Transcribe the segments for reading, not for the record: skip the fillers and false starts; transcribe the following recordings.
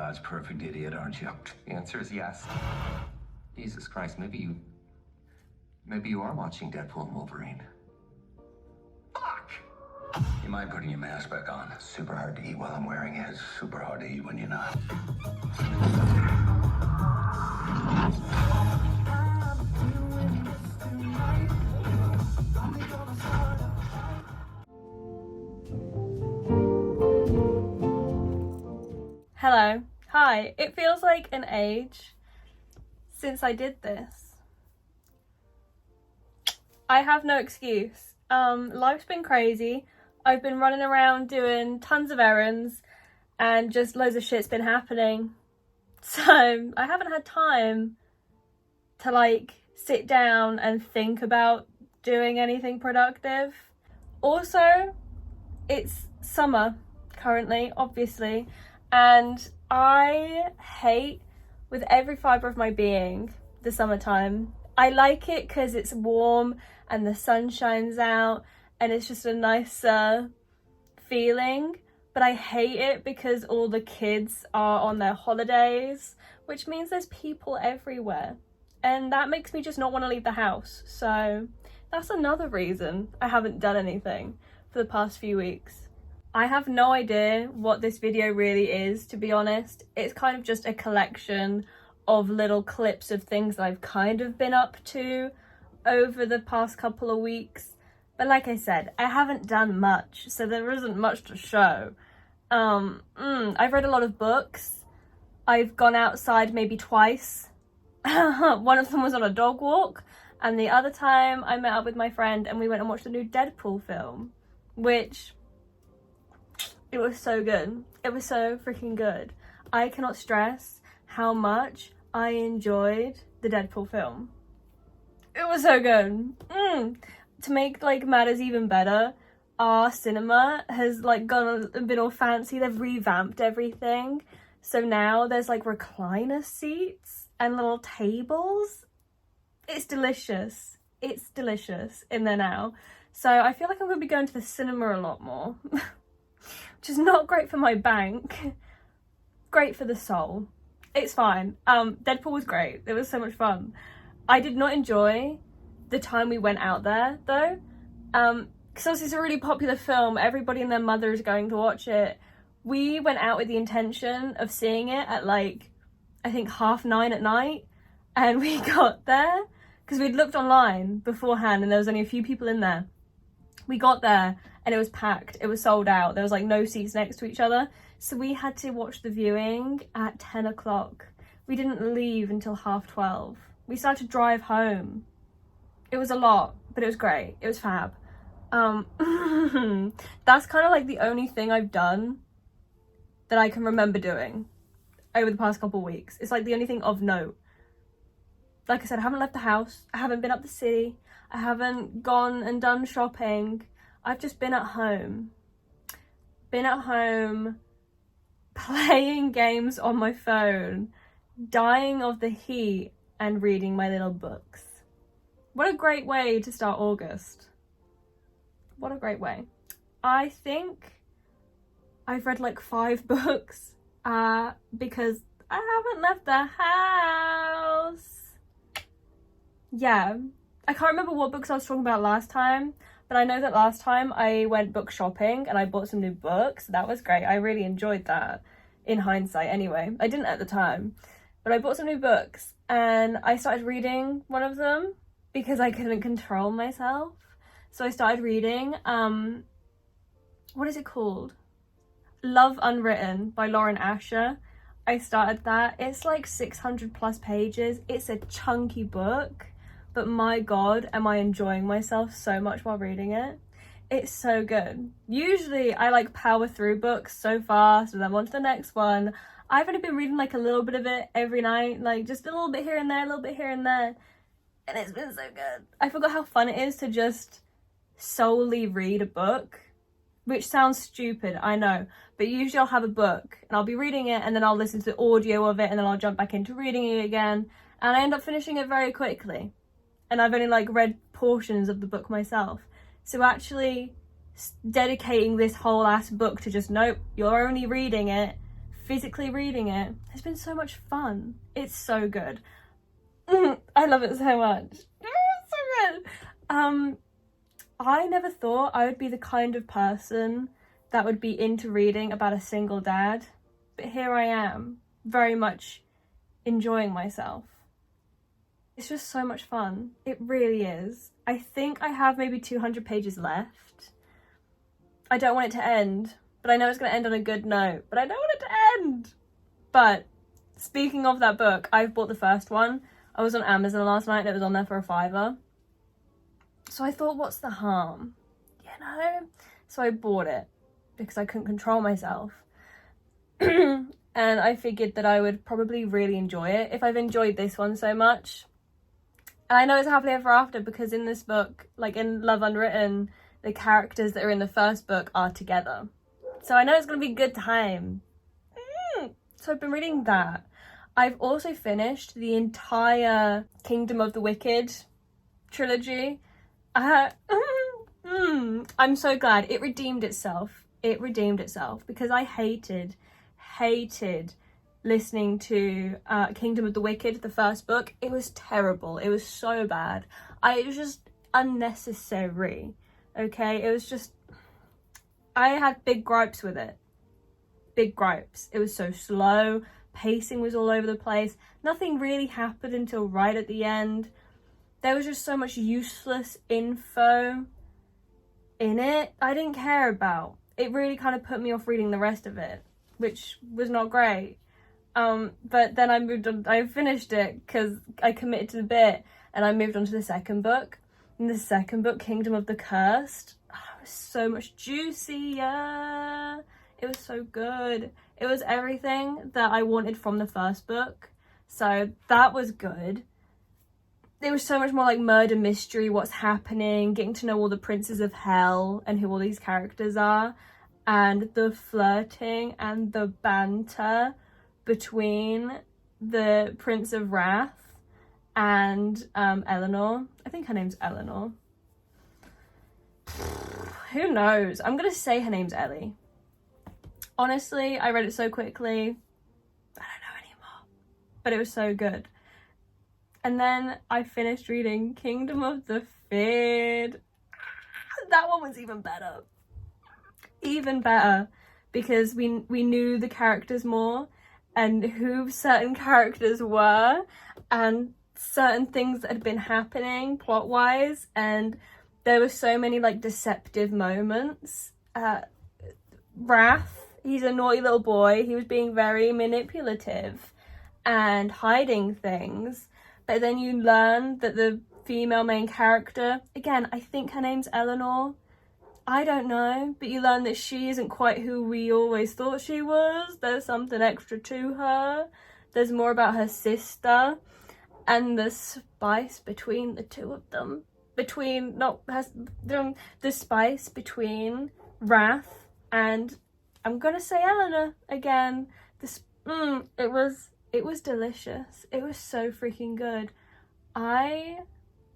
God's perfect idiot, aren't you? The answer is yes. Jesus Christ, maybe you are watching Deadpool and Wolverine. Fuck! You mind putting your mask back on? It's super hard to eat while I'm wearing it. It's super hard to eat when you're not. Hello. Hi. It feels like an age since I did this. I have no excuse. Life's been crazy. I've been running around doing tons of errands and just loads of shit's been happening. So I haven't had time to like sit down and think about doing anything productive. Also, it's summer currently, obviously, and I hate with every fibre of my being the summertime. I like it because it's warm and the sun shines out and it's just a nice feeling, but I hate it because all the kids are on their holidays, which means there's people everywhere, and that makes me just not want to leave the house. So that's another reason I haven't done anything for the past few weeks. I have no idea what this video really is, to be honest. It's kind of just a collection of little clips of things that I've kind of been up to over the past couple of weeks. But like I said, I haven't done much, so there isn't much to show. I've read a lot of books. I've gone outside maybe twice. One of them was on a dog walk, and the other time I met up with my friend and we went and watched the new Deadpool film, which... it was so good. It was so freaking good. I cannot stress how much I enjoyed the Deadpool film. It was so good. To make like matters even better, our cinema has like gone a bit all fancy. They've revamped everything. So now there's like recliner seats and little tables. It's delicious. It's delicious in there now. So I feel like I'm going to be going to the cinema a lot more. Which is not great for my bank. Great for the soul. It's fine. Deadpool was great. It was so much fun. I did not enjoy the time we went out there though. Because obviously it's a really popular film. Everybody and their mother is going to watch it. We went out with the intention of seeing it at like, I think 9:30 at night. And we got there because we'd looked online beforehand and there was only a few people in there. We got there and it was packed. It was sold out. There was like no seats next to each other. So we had to watch the viewing at 10 o'clock. We didn't leave until 12:30. We started to drive home. It was a lot, but it was great. It was fab. That's kind of like the only thing I've done that I can remember doing over the past couple of weeks. It's like the only thing of note. Like I said, I haven't left the house. I haven't been up the city. I haven't gone and done shopping. I've just been at home. Been at home, playing games on my phone, dying of the heat, and reading my little books. What a great way to start August. What a great way. I think I've read like 5 books because I haven't left the house. Yeah. I can't remember what books I was talking about last time, but I know that last time I went book shopping and I bought some new books. That was great. I really enjoyed that, in hindsight anyway. I didn't at the time, but I bought some new books and I started reading one of them because I couldn't control myself. So I started reading, what is it called? Love Unwritten by Lauren Asher. I started that. It's like 600 plus pages. It's a chunky book. But my God, am I enjoying myself so much while reading it. It's so good. Usually I like power through books so fast and then on to the next one. I've only been reading like a little bit of it every night, like just a little bit here and there, a little bit here and there. And it's been so good. I forgot how fun it is to just solely read a book, which sounds stupid, I know. But usually I'll have a book and I'll be reading it and then I'll listen to the audio of it and then I'll jump back into reading it again. And I end up finishing it very quickly. And I've only like read portions of the book myself. So actually dedicating this whole ass book to just, nope, you're only reading it, physically reading it has been so much fun. It's so good. I love it so much. It's so good. I never thought I would be the kind of person that would be into reading about a single dad, but here I am, very much enjoying myself. It's just so much fun. It really is. I think I have maybe 200 pages left. I don't want it to end, but I know it's going to end on a good note, but I don't want it to end. But speaking of that book, I've bought the first one. I was on Amazon last night and it was on there for $5. So I thought, what's the harm? You know? So I bought it because I couldn't control myself. And I figured that I would probably really enjoy it if I've enjoyed this one so much. And I know it's happily ever after because in this book, like in Love Unwritten, the characters that are in the first book are together. So I know it's going to be a good time. So I've been reading that. I've also finished the entire Kingdom of the Wicked trilogy. I'm so glad. It redeemed itself. It redeemed itself because I hated listening to Kingdom of the Wicked, the first book. It was terrible. It was so bad. It was just unnecessary. Okay, it was just, I had big gripes with it. Big gripes. It was so slow. Pacing was all over the place. Nothing really happened until right at the end. There was just so much useless info in it I didn't care about. It really kind of put me off reading the rest of it, which was not great. But then I moved on, I finished it because I committed to the bit and I moved on to the second book. In the second book, Kingdom of the Cursed, it was so much juicier. It was so good. It was everything that I wanted from the first book. So that was good. It was so much more like murder mystery, what's happening, getting to know all the princes of hell and who all these characters are, and the flirting and the banter between the Prince of Wrath and Eleanor. I think her name's Eleanor. Who knows? I'm gonna say her name's Ellie. Honestly, I read it so quickly. I don't know anymore. But it was so good. And then I finished reading Kingdom of the Fid. That one was even better. Even better. Because we knew the characters more and who certain characters were and certain things that had been happening plot-wise, and there were so many like deceptive moments. Wrath, he's a naughty little boy. He was being very manipulative and hiding things, but then you learn that the female main character, again, I think her name's Eleanor, I don't know, but you learn that she isn't quite who we always thought she was. There's something extra to her. There's more about her sister and the spice between the two of them. The spice between Wrath and, I'm gonna say Eleanor again. It was delicious. It was so freaking good. I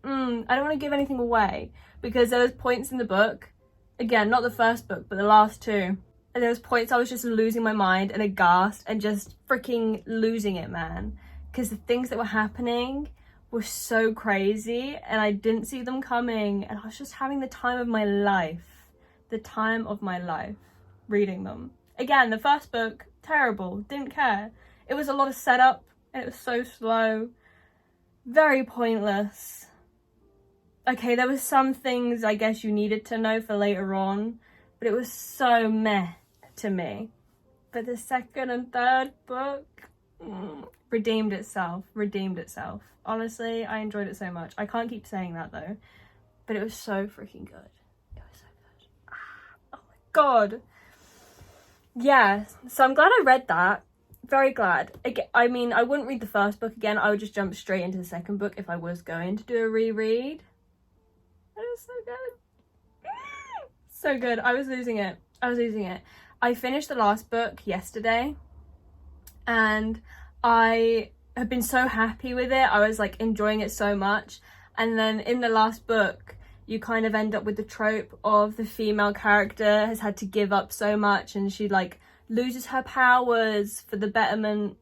don't want to give anything away because there was points in the book, again, not the first book, but the last two, and there was points I was just losing my mind and aghast and just freaking losing it, man, because the things that were happening were so crazy and I didn't see them coming, and I was just having the time of my life reading them. Again, the first book, terrible, didn't care. It was a lot of setup and it was so slow, very pointless. Okay, there was some things I guess you needed to know for later on, but it was so meh to me. But the second and third book redeemed itself. Honestly, I enjoyed it so much. I can't keep saying that though, but it was so freaking good. It was so good. Oh my god. Yeah, so I'm glad I read that. Very glad. I mean, I wouldn't read the first book again. I would just jump straight into the second book if I was going to do a reread. It was so good. So good. I was losing it. I finished the last book yesterday and I have been so happy with it. I was like enjoying it so much. And then in the last book, you kind of end up with the trope of the female character has had to give up so much and she like loses her powers for the betterment,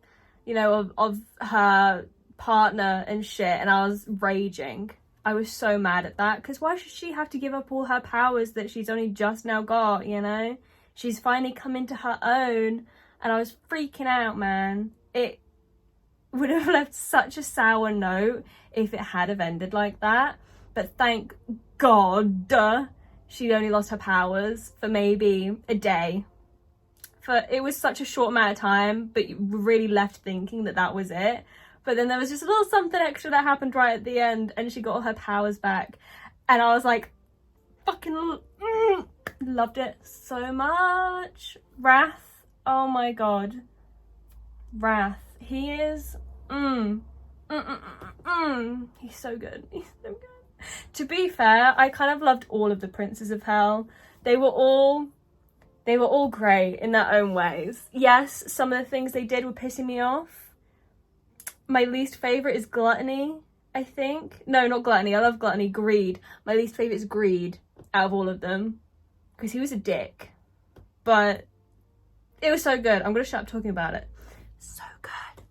you know, of her partner and shit, and I was raging. I was so mad at that, because why should she have to give up all her powers that she's only just now got, you know? She's finally come into her own, and I was freaking out, man. It would have left such a sour note if it had have ended like that, but thank God she only lost her powers for maybe a day. It was such a short amount of time, but you were really left thinking that that was it. But then there was just a little something extra that happened right at the end, and she got all her powers back. And I was like, fucking loved it so much. Wrath, oh my God. Wrath, he is, he's so good. He's so good. To be fair, I kind of loved all of the Princes of Hell. They were all great in their own ways. Yes, some of the things they did were pissing me off. My least favourite is Gluttony, I think. No, not Gluttony. I love Gluttony. Greed. My least favourite is Greed out of all of them, because he was a dick. But it was so good. I'm going to shut up talking about it. So good.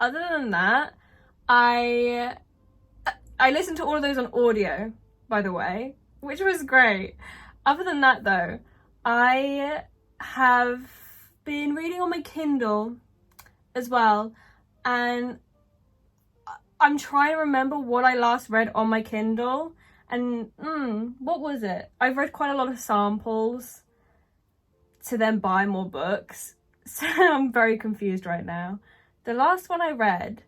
Other than that, I listened to all of those on audio, by the way, which was great. Other than that, though, I have been reading on my Kindle as well, and I'm trying to remember what I last read on my Kindle, and what was it? I've read quite a lot of samples to then buy more books, so I'm very confused right now. The last one I read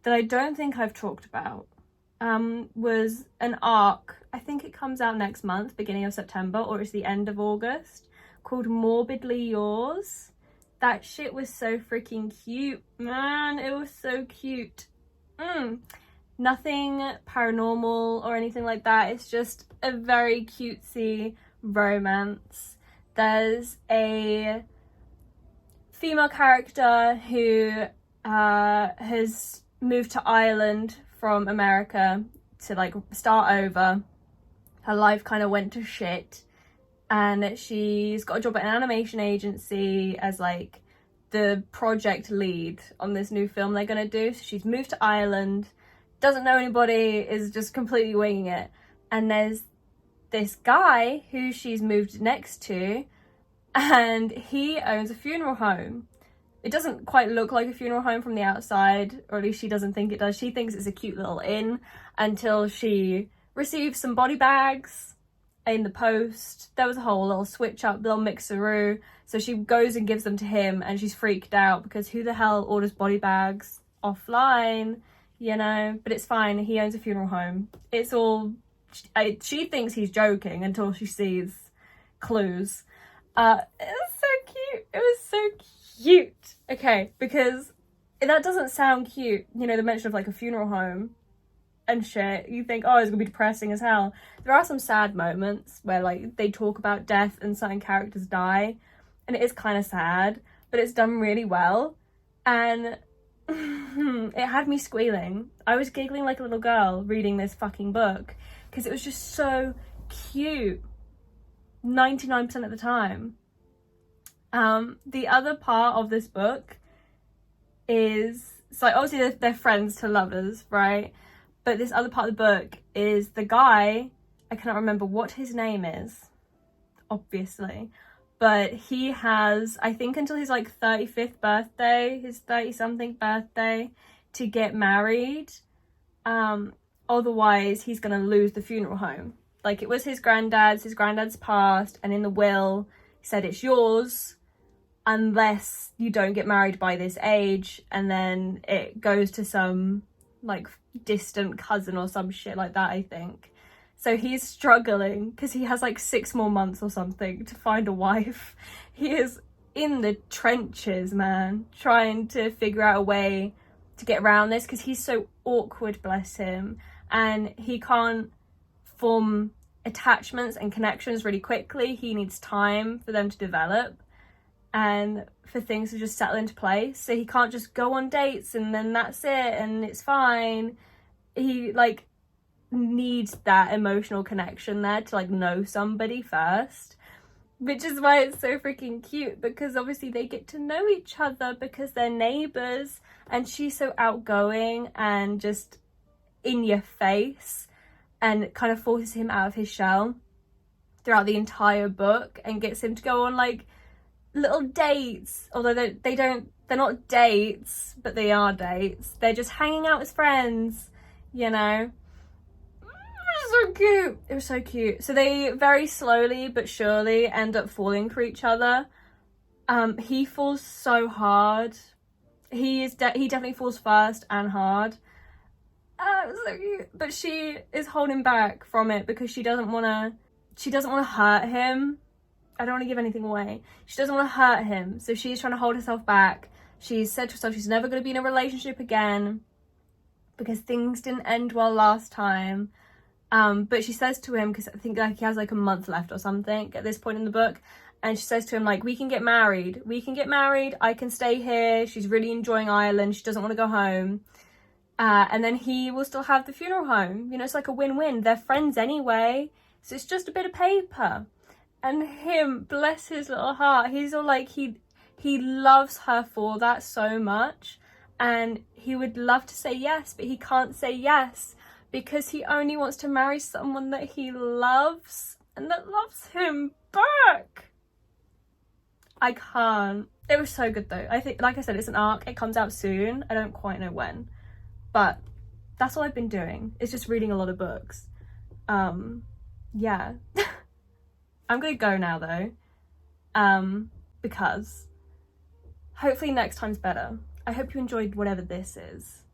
that I don't think I've talked about was an arc. I think it comes out next month, beginning of September, or it's the end of August, called Morbidly Yours. That shit was so freaking cute, man. It was so cute. Nothing paranormal or anything like that. It's just a very cutesy romance. There's a female character who has moved to Ireland from America to like start over. Her life kind of went to shit, and she's got a job at an animation agency as like the project lead on this new film they're gonna do. So she's moved to Ireland, doesn't know anybody, is just completely winging it, and there's this guy who she's moved next to, and he owns a funeral home. It doesn't quite look like a funeral home from the outside, or at least she doesn't think it does. She thinks it's a cute little inn until she receives some body bags in the post. There was a whole little switch up, little mixeroo. So she goes and gives them to him, and she's freaked out because who the hell orders body bags offline, you know? But it's fine. He owns a funeral home. It's all... she thinks he's joking until she sees clues. It was so cute. It was so cute. Okay, because that doesn't sound cute, you know, the mention of like a funeral home and shit. You think, oh, it's gonna be depressing as hell. There are some sad moments where like they talk about death and certain characters die, and it is kind of sad, but it's done really well, and it had me squealing. I was giggling like a little girl reading this fucking book because it was just so cute 99% of the time. The other part of this book is, so like, obviously they're friends to lovers, right? But this other part of the book is the guy, I cannot remember what his name is, obviously, but he has, I think until his like 35th birthday, his 30-something birthday, to get married. Otherwise he's gonna lose the funeral home. Like, it was his granddad's passed, and in the will he said it's yours unless you don't get married by this age, and then it goes to some like distant cousin or some shit like that, I think. So he's struggling because he has like 6 more months or something to find a wife. He is in the trenches, man, trying to figure out a way to get around this because he's so awkward, bless him, and he can't form attachments and connections really quickly. He needs time for them to develop and for things to just settle into place. So he can't just go on dates and then that's it and it's fine. He like needs that emotional connection there to like know somebody first. Which is why it's so freaking cute, because obviously they get to know each other because they're neighbours, and she's so outgoing and just in your face and kind of forces him out of his shell throughout the entire book and gets him to go on like little dates, although they're not dates, but they are dates. They're just hanging out as friends, you know. So cute. It was so cute. So they very slowly but surely end up falling for each other. He falls so hard. He definitely falls first and hard. It was so cute. But she is holding back from it because she doesn't want to hurt him. I don't want to give anything away. She doesn't want to hurt him, so she's trying to hold herself back. She's said to herself she's never going to be in a relationship again because things didn't end well last time. But she says to him, because I think like he has like a month left or something at this point in the book, and she says to him like, we can get married, I can stay here. She's really enjoying Ireland, she doesn't want to go home, and then he will still have the funeral home. You know, it's like a win-win. They're friends anyway, so it's just a bit of paper. And him, bless his little heart, he's all like, he loves her for that so much, and he would love to say yes, but he can't say yes because he only wants to marry someone that he loves and that loves him back. I can't. It was so good though. I think, like I said, it's an arc. It comes out soon. I don't quite know when, but that's all I've been doing. It's just reading a lot of books. Yeah. I'm gonna go now though, because hopefully next time's better. I hope you enjoyed whatever this is.